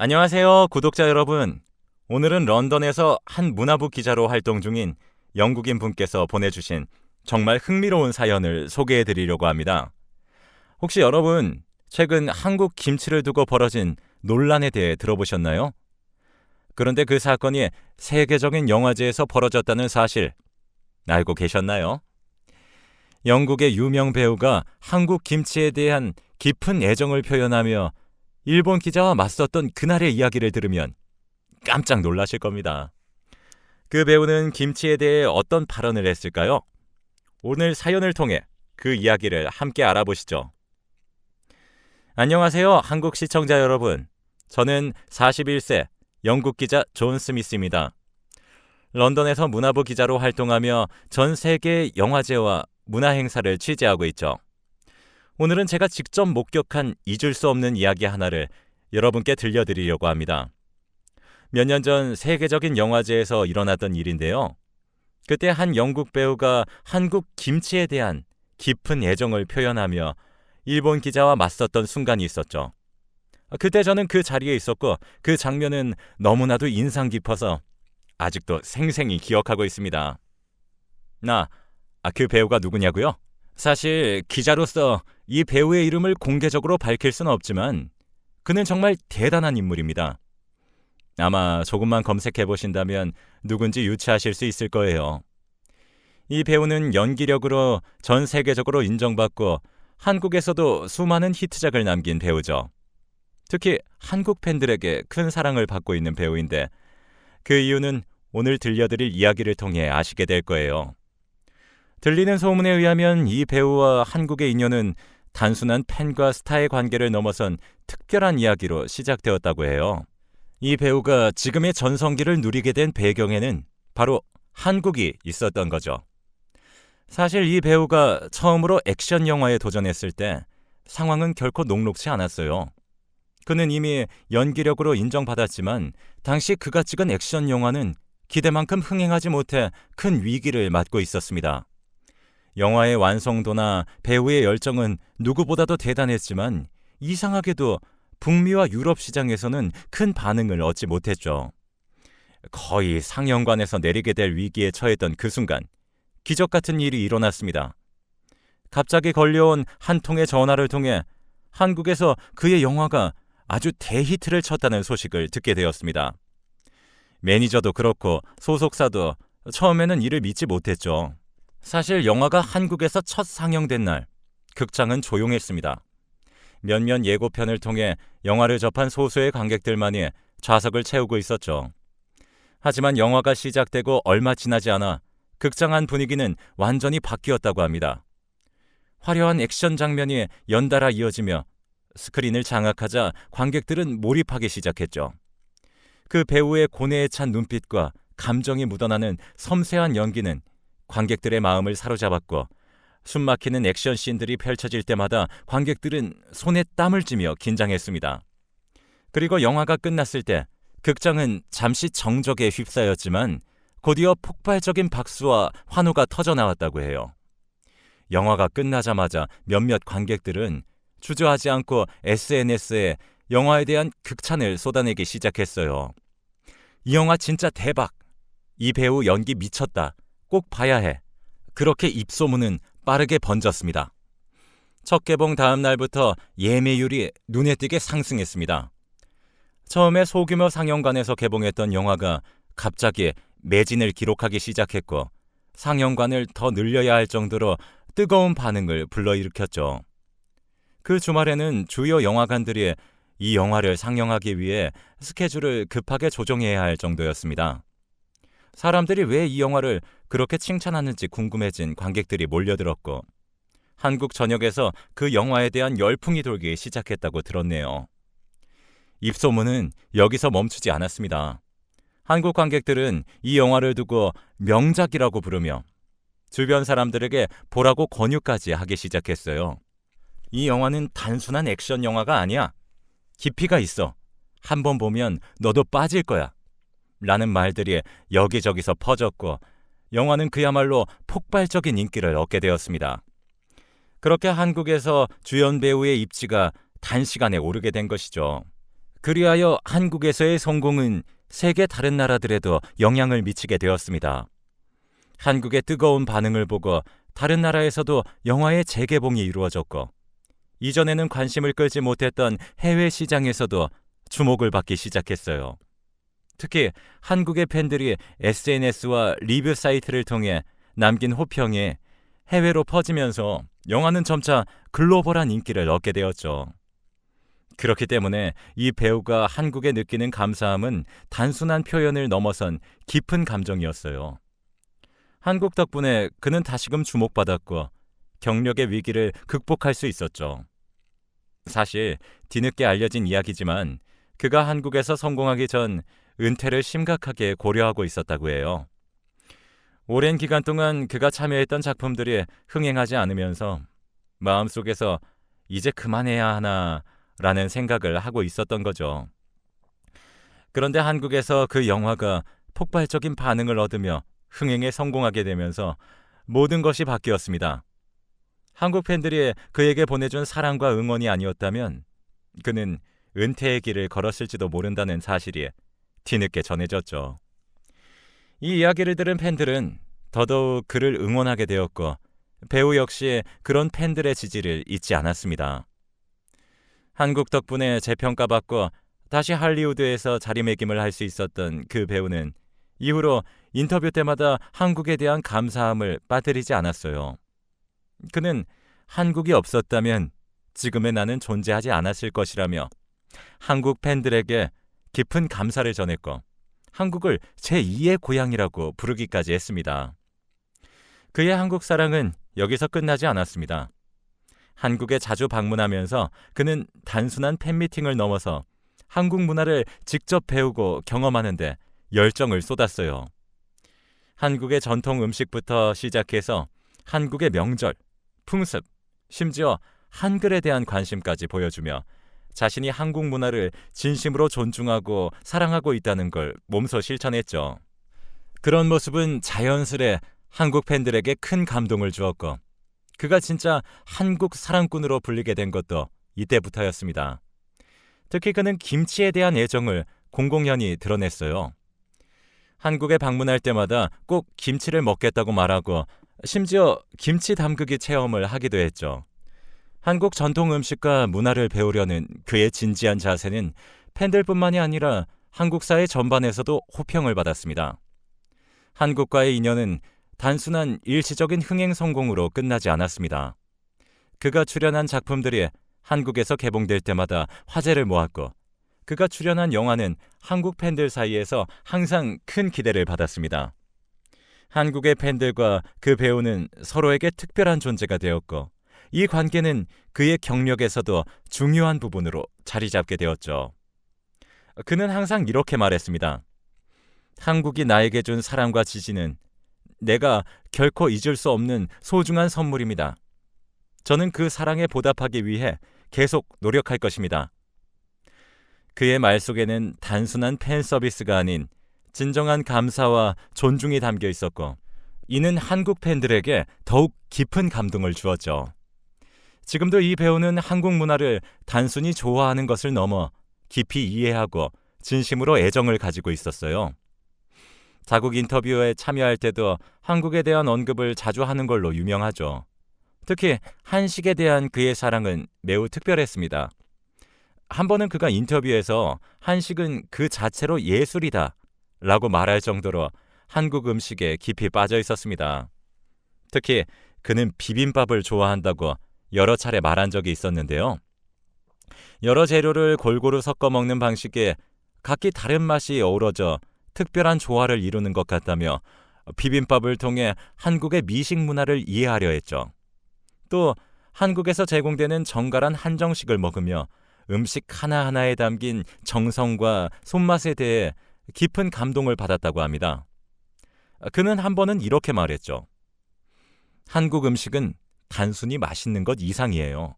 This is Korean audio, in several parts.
안녕하세요, 구독자 여러분. 오늘은 런던에서 한 문화부 기자로 활동 중인 영국인 분께서 보내주신 정말 흥미로운 사연을 소개해 드리려고 합니다. 혹시 여러분, 최근 한국 김치를 두고 벌어진 논란에 대해 들어보셨나요? 그런데 그 사건이 세계적인 영화제에서 벌어졌다는 사실 알고 계셨나요? 영국의 유명 배우가 한국 김치에 대한 깊은 애정을 표현하며 일본 기자와 맞섰던 그날의 이야기를 들으면 깜짝 놀라실 겁니다. 그 배우는 김치에 대해 어떤 발언을 했을까요? 오늘 사연을 통해 그 이야기를 함께 알아보시죠. 안녕하세요, 한국 시청자 여러분. 저는 41세 영국 기자 존 스미스입니다. 런던에서 문화부 기자로 활동하며 전 세계의 영화제와 문화 행사를 취재하고 있죠. 오늘은 제가 직접 목격한 잊을 수 없는 이야기 하나를 여러분께 들려드리려고 합니다. 몇 년 전 세계적인 영화제에서 일어났던 일인데요. 그때 한 영국 배우가 한국 김치에 대한 깊은 애정을 표현하며 일본 기자와 맞섰던 순간이 있었죠. 그때 저는 그 자리에 있었고 그 장면은 너무나도 인상 깊어서 아직도 생생히 기억하고 있습니다. 그 배우가 누구냐고요? 사실 기자로서 이 배우의 이름을 공개적으로 밝힐 수는 없지만 그는 정말 대단한 인물입니다. 아마 조금만 검색해 보신다면 누군지 유추하실 수 있을 거예요. 이 배우는 연기력으로 전 세계적으로 인정받고 한국에서도 수많은 히트작을 남긴 배우죠. 특히 한국 팬들에게 큰 사랑을 받고 있는 배우인데 그 이유는 오늘 들려드릴 이야기를 통해 아시게 될 거예요. 들리는 소문에 의하면 이 배우와 한국의 인연은 단순한 팬과 스타의 관계를 넘어선 특별한 이야기로 시작되었다고 해요. 이 배우가 지금의 전성기를 누리게 된 배경에는 바로 한국이 있었던 거죠. 사실 이 배우가 처음으로 액션 영화에 도전했을 때 상황은 결코 녹록지 않았어요. 그는 이미 연기력으로 인정받았지만 당시 그가 찍은 액션 영화는 기대만큼 흥행하지 못해 큰 위기를 맞고 있었습니다. 영화의 완성도나 배우의 열정은 누구보다도 대단했지만 이상하게도 북미와 유럽 시장에서는 큰 반응을 얻지 못했죠. 거의 상영관에서 내리게 될 위기에 처했던 그 순간 기적 같은 일이 일어났습니다. 갑자기 걸려온 한 통의 전화를 통해 한국에서 그의 영화가 아주 대히트를 쳤다는 소식을 듣게 되었습니다. 매니저도 그렇고 소속사도 처음에는 이를 믿지 못했죠. 사실 영화가 한국에서 첫 상영된 날 극장은 조용했습니다. 몇몇 예고편을 통해 영화를 접한 소수의 관객들만이 좌석을 채우고 있었죠. 하지만 영화가 시작되고 얼마 지나지 않아 극장 안 분위기는 완전히 바뀌었다고 합니다. 화려한 액션 장면이 연달아 이어지며 스크린을 장악하자 관객들은 몰입하기 시작했죠. 그 배우의 고뇌에 찬 눈빛과 감정이 묻어나는 섬세한 연기는 관객들의 마음을 사로잡았고 숨막히는 액션 씬들이 펼쳐질 때마다 관객들은 손에 땀을 쥐며 긴장했습니다. 그리고 영화가 끝났을 때 극장은 잠시 정적에 휩싸였지만 곧이어 폭발적인 박수와 환호가 터져나왔다고 해요. 영화가 끝나자마자 몇몇 관객들은 주저하지 않고 SNS에 영화에 대한 극찬을 쏟아내기 시작했어요. 이 영화 진짜 대박! 이 배우 연기 미쳤다! 꼭 봐야 해. 그렇게 입소문은 빠르게 번졌습니다. 첫 개봉 다음 날부터 예매율이 눈에 띄게 상승했습니다. 처음에 소규모 상영관에서 개봉했던 영화가 갑자기 매진을 기록하기 시작했고 상영관을 더 늘려야 할 정도로 뜨거운 반응을 불러일으켰죠. 그 주말에는 주요 영화관들이 이 영화를 상영하기 위해 스케줄을 급하게 조정해야 할 정도였습니다. 사람들이 왜 이 영화를 그렇게 칭찬하는지 궁금해진 관객들이 몰려들었고 한국 전역에서 그 영화에 대한 열풍이 돌기 시작했다고 들었네요. 입소문은 여기서 멈추지 않았습니다. 한국 관객들은 이 영화를 두고 명작이라고 부르며 주변 사람들에게 보라고 권유까지 하기 시작했어요. 이 영화는 단순한 액션 영화가 아니야. 깊이가 있어. 한번 보면 너도 빠질 거야. 라는 말들이 여기저기서 퍼졌고 영화는 그야말로 폭발적인 인기를 얻게 되었습니다. 그렇게 한국에서 주연 배우의 입지가 단시간에 오르게 된 것이죠. 그리하여 한국에서의 성공은 세계 다른 나라들에도 영향을 미치게 되었습니다. 한국의 뜨거운 반응을 보고 다른 나라에서도 영화의 재개봉이 이루어졌고, 이전에는 관심을 끌지 못했던 해외 시장에서도 주목을 받기 시작했어요. 특히 한국의 팬들이 SNS와 리뷰 사이트를 통해 남긴 호평이 해외로 퍼지면서 영화는 점차 글로벌한 인기를 얻게 되었죠. 그렇기 때문에 이 배우가 한국에 느끼는 감사함은 단순한 표현을 넘어선 깊은 감정이었어요. 한국 덕분에 그는 다시금 주목받았고 경력의 위기를 극복할 수 있었죠. 사실 뒤늦게 알려진 이야기지만 그가 한국에서 성공하기 전 은퇴를 심각하게 고려하고 있었다고 해요. 오랜 기간 동안 그가 참여했던 작품들이 흥행하지 않으면서 마음속에서 이제 그만해야 하나 라는 생각을 하고 있었던 거죠. 그런데 한국에서 그 영화가 폭발적인 반응을 얻으며 흥행에 성공하게 되면서 모든 것이 바뀌었습니다. 한국 팬들이 그에게 보내준 사랑과 응원이 아니었다면 그는 은퇴의 길을 걸었을지도 모른다는 사실이 뒤늦게 전해졌죠. 이 이야기를 들은 팬들은 더더욱 그를 응원하게 되었고, 배우 역시 그런 팬들의 지지를 잊지 않았습니다. 한국 덕분에 재평가받고 다시 할리우드에서 자리매김을 할 수 있었던 그 배우는 이후로 인터뷰 때마다 한국에 대한 감사함을 빠뜨리지 않았어요. 그는 한국이 없었다면 지금의 나는 존재하지 않았을 것이라며 한국 팬들에게 깊은 감사를 전했고, 한국을 제2의 고향이라고 부르기까지 했습니다. 그의 한국 사랑은 여기서 끝나지 않았습니다. 한국에 자주 방문하면서 그는 단순한 팬미팅을 넘어서 한국 문화를 직접 배우고 경험하는데 열정을 쏟았어요. 한국의 전통 음식부터 시작해서 한국의 명절, 풍습, 심지어 한글에 대한 관심까지 보여주며 자신이 한국 문화를 진심으로 존중하고 사랑하고 있다는 걸 몸소 실천했죠. 그런 모습은 자연스레 한국 팬들에게 큰 감동을 주었고, 그가 진짜 한국 사랑꾼으로 불리게 된 것도 이때부터였습니다. 특히 그는 김치에 대한 애정을 공공연히 드러냈어요. 한국에 방문할 때마다 꼭 김치를 먹겠다고 말하고 심지어 김치 담그기 체험을 하기도 했죠. 한국 전통 음식과 문화를 배우려는 그의 진지한 자세는 팬들뿐만이 아니라 한국 사회 전반에서도 호평을 받았습니다. 한국과의 인연은 단순한 일시적인 흥행 성공으로 끝나지 않았습니다. 그가 출연한 작품들이 한국에서 개봉될 때마다 화제를 모았고, 그가 출연한 영화는 한국 팬들 사이에서 항상 큰 기대를 받았습니다. 한국의 팬들과 그 배우는 서로에게 특별한 존재가 되었고, 이 관계는 그의 경력에서도 중요한 부분으로 자리 잡게 되었죠. 그는 항상 이렇게 말했습니다. 한국이 나에게 준 사랑과 지지는 내가 결코 잊을 수 없는 소중한 선물입니다. 저는 그 사랑에 보답하기 위해 계속 노력할 것입니다. 그의 말 속에는 단순한 팬 서비스가 아닌 진정한 감사와 존중이 담겨 있었고, 이는 한국 팬들에게 더욱 깊은 감동을 주었죠. 지금도 이 배우는 한국 문화를 단순히 좋아하는 것을 넘어 깊이 이해하고 진심으로 애정을 가지고 있었어요. 자국 인터뷰에 참여할 때도 한국에 대한 언급을 자주 하는 걸로 유명하죠. 특히 한식에 대한 그의 사랑은 매우 특별했습니다. 한 번은 그가 인터뷰에서 한식은 그 자체로 예술이다 라고 말할 정도로 한국 음식에 깊이 빠져 있었습니다. 특히 그는 비빔밥을 좋아한다고 여러 차례 말한 적이 있었는데요. 여러 재료를 골고루 섞어 먹는 방식에 각기 다른 맛이 어우러져 특별한 조화를 이루는 것 같다며 비빔밥을 통해 한국의 미식 문화를 이해하려 했죠. 또 한국에서 제공되는 정갈한 한정식을 먹으며 음식 하나하나에 담긴 정성과 손맛에 대해 깊은 감동을 받았다고 합니다. 그는 한 번은 이렇게 말했죠. 한국 음식은 단순히 맛있는 것 이상이에요.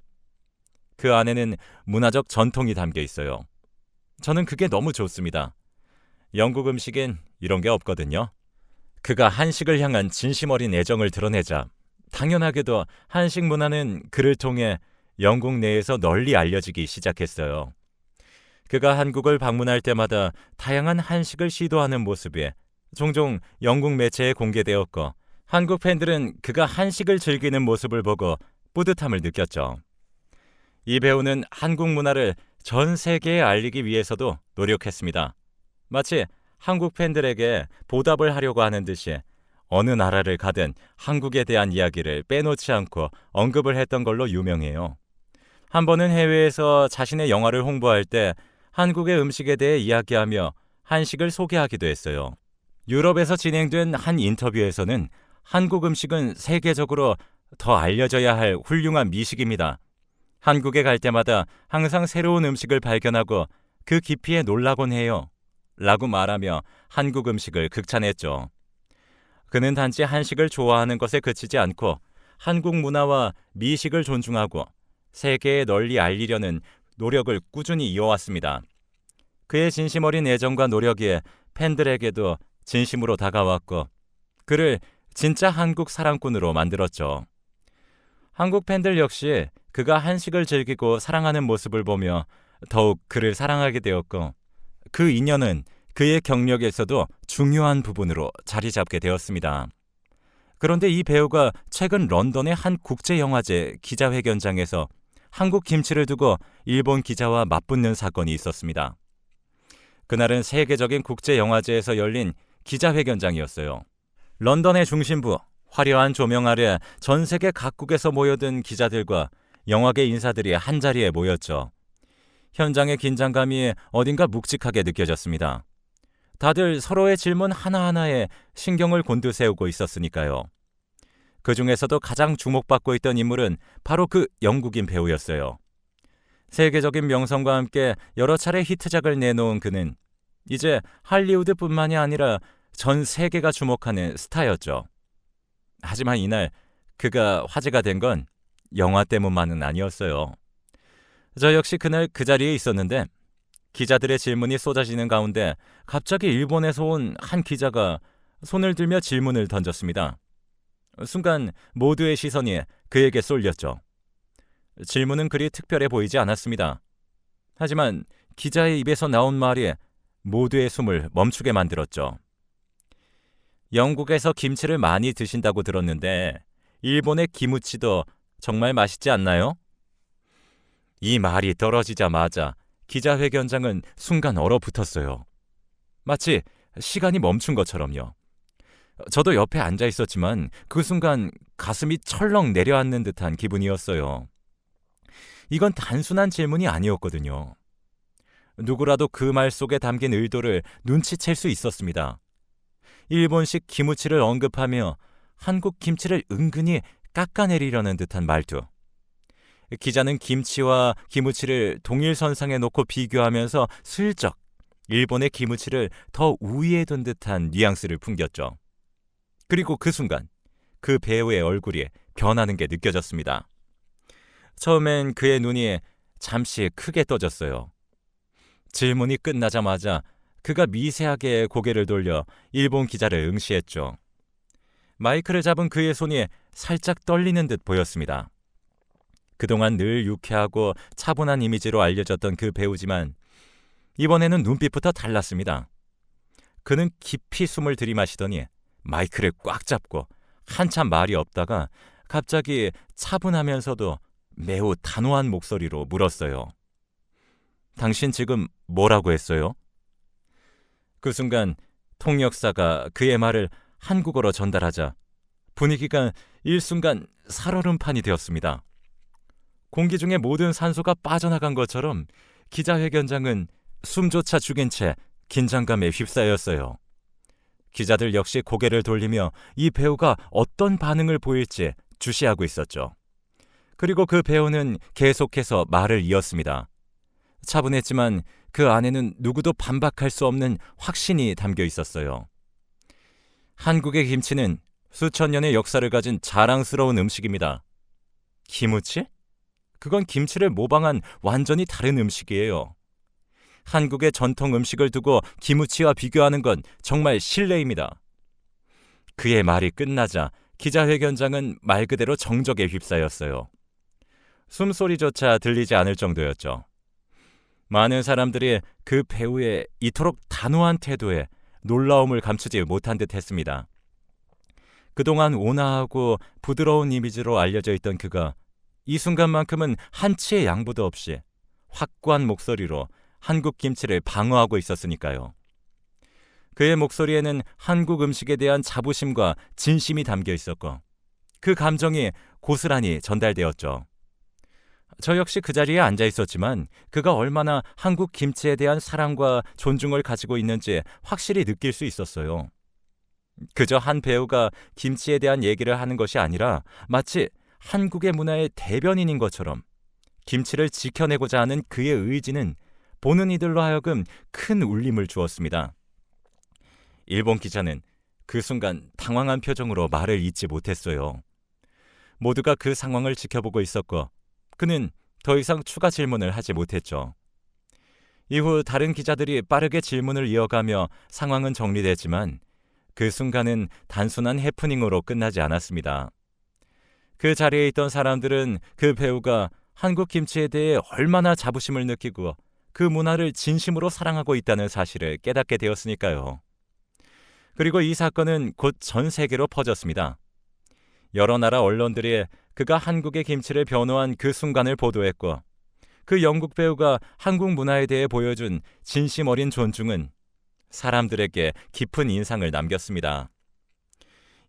그 안에는 문화적 전통이 담겨 있어요. 저는 그게 너무 좋습니다. 영국 음식엔 이런 게 없거든요. 그가 한식을 향한 진심 어린 애정을 드러내자 당연하게도 한식 문화는 그를 통해 영국 내에서 널리 알려지기 시작했어요. 그가 한국을 방문할 때마다 다양한 한식을 시도하는 모습이 종종 영국 매체에 공개되었고 한국 팬들은 그가 한식을 즐기는 모습을 보고 뿌듯함을 느꼈죠. 이 배우는 한국 문화를 전 세계에 알리기 위해서도 노력했습니다. 마치 한국 팬들에게 보답을 하려고 하는 듯이 어느 나라를 가든 한국에 대한 이야기를 빼놓지 않고 언급을 했던 걸로 유명해요. 한 번은 해외에서 자신의 영화를 홍보할 때 한국의 음식에 대해 이야기하며 한식을 소개하기도 했어요. 유럽에서 진행된 한 인터뷰에서는 한국 음식은 세계적으로 더 알려져야 할 훌륭한 미식입니다. 한국에 갈 때마다 항상 새로운 음식을 발견하고 그 깊이에 놀라곤 해요. 라고 말하며 한국 음식을 극찬했죠. 그는 단지 한식을 좋아하는 것에 그치지 않고 한국 문화와 미식을 존중하고 세계에 널리 알리려는 노력을 꾸준히 이어왔습니다. 그의 진심 어린 애정과 노력이 팬들에게도 진심으로 다가왔고 그를 진짜 한국 사랑꾼으로 만들었죠. 한국 팬들 역시 그가 한식을 즐기고 사랑하는 모습을 보며 더욱 그를 사랑하게 되었고 그 인연은 그의 경력에서도 중요한 부분으로 자리 잡게 되었습니다. 그런데 이 배우가 최근 런던의 한 국제영화제 기자회견장에서 한국 김치를 두고 일본 기자와 맞붙는 사건이 있었습니다. 그날은 세계적인 국제영화제에서 열린 기자회견장이었어요. 런던의 중심부, 화려한 조명 아래 전 세계 각국에서 모여든 기자들과 영화계 인사들이 한자리에 모였죠. 현장의 긴장감이 어딘가 묵직하게 느껴졌습니다. 다들 서로의 질문 하나하나에 신경을 곤두세우고 있었으니까요. 그 중에서도 가장 주목받고 있던 인물은 바로 그 영국인 배우였어요. 세계적인 명성과 함께 여러 차례 히트작을 내놓은 그는 이제 할리우드뿐만이 아니라 전 세계가 주목하는 스타였죠. 하지만 이날 그가 화제가 된 건 영화 때문만은 아니었어요. 저 역시 그날 그 자리에 있었는데 기자들의 질문이 쏟아지는 가운데 갑자기 일본에서 온 한 기자가 손을 들며 질문을 던졌습니다. 순간 모두의 시선이 그에게 쏠렸죠. 질문은 그리 특별해 보이지 않았습니다. 하지만 기자의 입에서 나온 말이 모두의 숨을 멈추게 만들었죠. 영국에서 김치를 많이 드신다고 들었는데 일본의 기무치도 정말 맛있지 않나요? 이 말이 떨어지자마자 기자회견장은 순간 얼어붙었어요. 마치 시간이 멈춘 것처럼요. 저도 옆에 앉아 있었지만 그 순간 가슴이 철렁 내려앉는 듯한 기분이었어요. 이건 단순한 질문이 아니었거든요. 누구라도 그 말 속에 담긴 의도를 눈치챌 수 있었습니다. 일본식 기무치를 언급하며 한국 김치를 은근히 깎아내리려는 듯한 말투. 기자는 김치와 기무치를 동일선상에 놓고 비교하면서 슬쩍 일본의 기무치를 더 우위에 둔 듯한 뉘앙스를 풍겼죠. 그리고 그 순간 그 배우의 얼굴이 변하는 게 느껴졌습니다. 처음엔 그의 눈이 잠시 크게 떠졌어요. 질문이 끝나자마자 그가 미세하게 고개를 돌려 일본 기자를 응시했죠. 마이크를 잡은 그의 손이 살짝 떨리는 듯 보였습니다. 그동안 늘 유쾌하고 차분한 이미지로 알려졌던 그 배우지만 이번에는 눈빛부터 달랐습니다. 그는 깊이 숨을 들이마시더니 마이크를 꽉 잡고 한참 말이 없다가 갑자기 차분하면서도 매우 단호한 목소리로 물었어요. 당신 지금 뭐라고 했어요? 그 순간 통역사가 그의 말을 한국어로 전달하자 분위기가 일순간 살얼음판이 되었습니다. 공기 중에 모든 산소가 빠져나간 것처럼 기자회견장은 숨조차 죽인 채 긴장감에 휩싸였어요. 기자들 역시 고개를 돌리며 이 배우가 어떤 반응을 보일지 주시하고 있었죠. 그리고 그 배우는 계속해서 말을 이었습니다. 차분했지만 그 안에는 누구도 반박할 수 없는 확신이 담겨 있었어요. 한국의 김치는 수천 년의 역사를 가진 자랑스러운 음식입니다. 기무치? 그건 김치를 모방한 완전히 다른 음식이에요. 한국의 전통 음식을 두고 기무치와 비교하는 건 정말 실례입니다. 그의 말이 끝나자 기자회견장은 말 그대로 정적에 휩싸였어요. 숨소리조차 들리지 않을 정도였죠. 많은 사람들이 그 배우의 이토록 단호한 태도에 놀라움을 감추지 못한 듯 했습니다. 그동안 온화하고 부드러운 이미지로 알려져 있던 그가 이 순간만큼은 한치의 양보도 없이 확고한 목소리로 한국 김치를 방어하고 있었으니까요. 그의 목소리에는 한국 음식에 대한 자부심과 진심이 담겨 있었고 그 감정이 고스란히 전달되었죠. 저 역시 그 자리에 앉아 있었지만 그가 얼마나 한국 김치에 대한 사랑과 존중을 가지고 있는지 확실히 느낄 수 있었어요. 그저 한 배우가 김치에 대한 얘기를 하는 것이 아니라 마치 한국의 문화의 대변인인 것처럼 김치를 지켜내고자 하는 그의 의지는 보는 이들로 하여금 큰 울림을 주었습니다. 일본 기자는 그 순간 당황한 표정으로 말을 잇지 못했어요. 모두가 그 상황을 지켜보고 있었고 그는 더 이상 추가 질문을 하지 못했죠. 이후 다른 기자들이 빠르게 질문을 이어가며 상황은 정리됐지만 그 순간은 단순한 해프닝으로 끝나지 않았습니다. 그 자리에 있던 사람들은 그 배우가 한국 김치에 대해 얼마나 자부심을 느끼고 그 문화를 진심으로 사랑하고 있다는 사실을 깨닫게 되었으니까요. 그리고 이 사건은 곧 전 세계로 퍼졌습니다. 여러 나라 언론들이 그가 한국의 김치를 변호한 그 순간을 보도했고 그 영국 배우가 한국 문화에 대해 보여준 진심 어린 존중은 사람들에게 깊은 인상을 남겼습니다.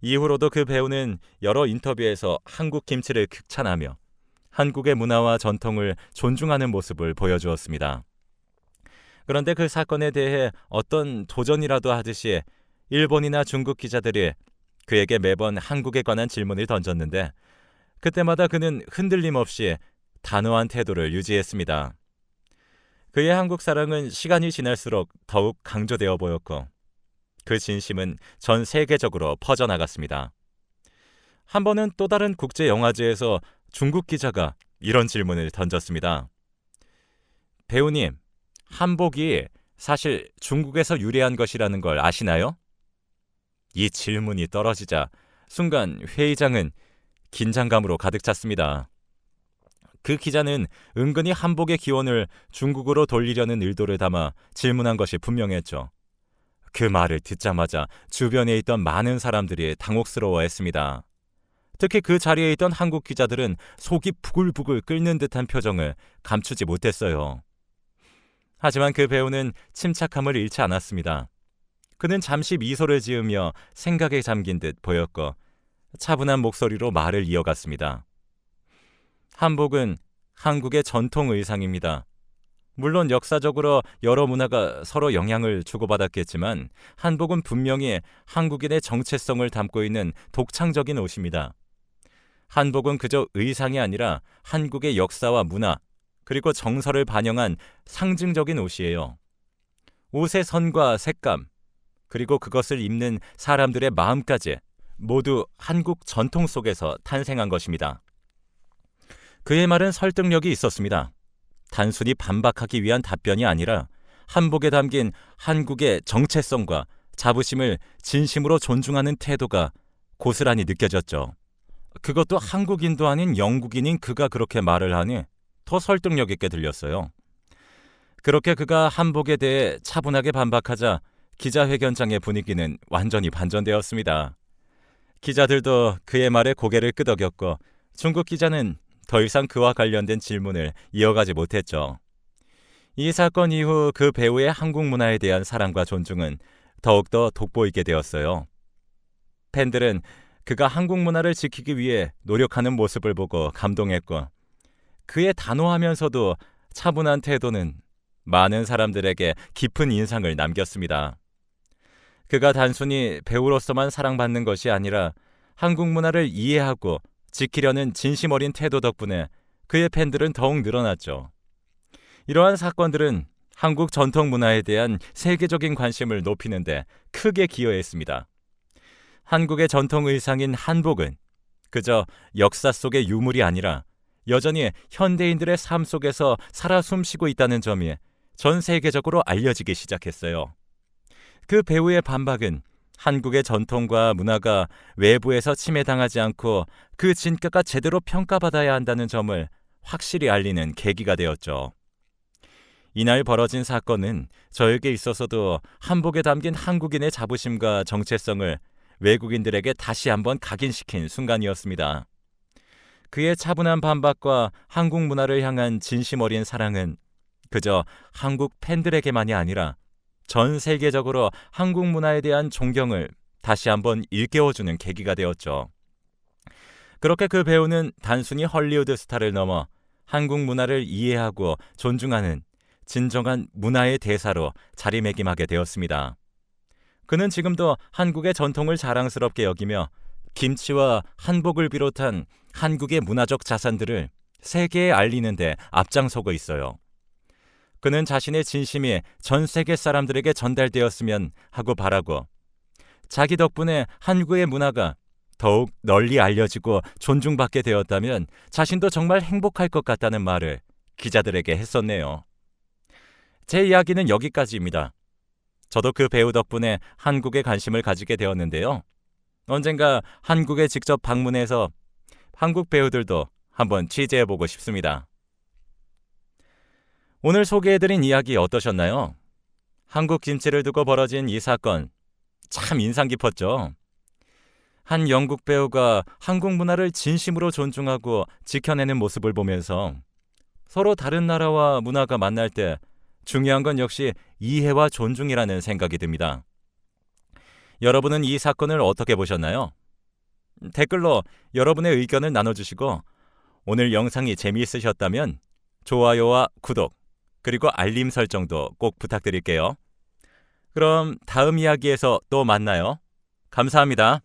이후로도 그 배우는 여러 인터뷰에서 한국 김치를 극찬하며 한국의 문화와 전통을 존중하는 모습을 보여주었습니다. 그런데 그 사건에 대해 어떤 도전이라도 하듯이 일본이나 중국 기자들이 그에게 매번 한국에 관한 질문을 던졌는데 그때마다 그는 흔들림 없이 단호한 태도를 유지했습니다. 그의 한국 사랑은 시간이 지날수록 더욱 강조되어 보였고 그 진심은 전 세계적으로 퍼져나갔습니다. 한 번은 또 다른 국제영화제에서 중국 기자가 이런 질문을 던졌습니다. 배우님, 한복이 사실 중국에서 유래한 것이라는 걸 아시나요? 이 질문이 떨어지자 순간 회의장은 긴장감으로 가득 찼습니다. 그 기자는 은근히 한복의 기원을 중국으로 돌리려는 의도를 담아 질문한 것이 분명했죠. 그 말을 듣자마자 주변에 있던 많은 사람들이 당혹스러워했습니다. 특히 그 자리에 있던 한국 기자들은 속이 부글부글 끓는 듯한 표정을 감추지 못했어요. 하지만 그 배우는 침착함을 잃지 않았습니다. 그는 잠시 미소를 지으며 생각에 잠긴 듯 보였고 차분한 목소리로 말을 이어갔습니다. 한복은 한국의 전통 의상입니다. 물론 역사적으로 여러 문화가 서로 영향을 주고받았겠지만 한복은 분명히 한국인의 정체성을 담고 있는 독창적인 옷입니다. 한복은 그저 의상이 아니라 한국의 역사와 문화 그리고 정서를 반영한 상징적인 옷이에요. 옷의 선과 색감 그리고 그것을 입는 사람들의 마음까지 모두 한국 전통 속에서 탄생한 것입니다. 그의 말은 설득력이 있었습니다. 단순히 반박하기 위한 답변이 아니라 한복에 담긴 한국의 정체성과 자부심을 진심으로 존중하는 태도가 고스란히 느껴졌죠. 그것도 한국인도 아닌 영국인인 그가 그렇게 말을 하니 더 설득력 있게 들렸어요. 그렇게 그가 한복에 대해 차분하게 반박하자 기자회견장의 분위기는 완전히 반전되었습니다. 기자들도 그의 말에 고개를 끄덕였고 중국 기자는 더 이상 그와 관련된 질문을 이어가지 못했죠. 이 사건 이후 그 배우의 한국 문화에 대한 사랑과 존중은 더욱더 돋보이게 되었어요. 팬들은 그가 한국 문화를 지키기 위해 노력하는 모습을 보고 감동했고 그의 단호하면서도 차분한 태도는 많은 사람들에게 깊은 인상을 남겼습니다. 그가 단순히 배우로서만 사랑받는 것이 아니라 한국 문화를 이해하고 지키려는 진심 어린 태도 덕분에 그의 팬들은 더욱 늘어났죠. 이러한 사건들은 한국 전통 문화에 대한 세계적인 관심을 높이는 데 크게 기여했습니다. 한국의 전통 의상인 한복은 그저 역사 속의 유물이 아니라 여전히 현대인들의 삶 속에서 살아 숨쉬고 있다는 점이 전 세계적으로 알려지기 시작했어요. 그 배우의 반박은 한국의 전통과 문화가 외부에서 침해당하지 않고 그 진가가 제대로 평가받아야 한다는 점을 확실히 알리는 계기가 되었죠. 이날 벌어진 사건은 저에게 있어서도 한복에 담긴 한국인의 자부심과 정체성을 외국인들에게 다시 한번 각인시킨 순간이었습니다. 그의 차분한 반박과 한국 문화를 향한 진심 어린 사랑은 그저 한국 팬들에게만이 아니라 전 세계적으로 한국 문화에 대한 존경을 다시 한번 일깨워주는 계기가 되었죠. 그렇게 그 배우는 단순히 헐리우드 스타를 넘어 한국 문화를 이해하고 존중하는 진정한 문화의 대사로 자리매김하게 되었습니다. 그는 지금도 한국의 전통을 자랑스럽게 여기며 김치와 한복을 비롯한 한국의 문화적 자산들을 세계에 알리는 데 앞장서고 있어요. 그는 자신의 진심이 전 세계 사람들에게 전달되었으면 하고 바라고, 자기 덕분에 한국의 문화가 더욱 널리 알려지고 존중받게 되었다면 자신도 정말 행복할 것 같다는 말을 기자들에게 했었네요. 제 이야기는 여기까지입니다. 저도 그 배우 덕분에 한국에 관심을 가지게 되었는데요. 언젠가 한국에 직접 방문해서 한국 배우들도 한번 취재해보고 싶습니다. 오늘 소개해드린 이야기 어떠셨나요? 한국 김치를 두고 벌어진 이 사건, 참 인상 깊었죠? 한 영국 배우가 한국 문화를 진심으로 존중하고 지켜내는 모습을 보면서 서로 다른 나라와 문화가 만날 때 중요한 건 역시 이해와 존중이라는 생각이 듭니다. 여러분은 이 사건을 어떻게 보셨나요? 댓글로 여러분의 의견을 나눠주시고, 오늘 영상이 재미있으셨다면 좋아요와 구독, 그리고 알림 설정도 꼭 부탁드릴게요. 그럼 다음 이야기에서 또 만나요. 감사합니다.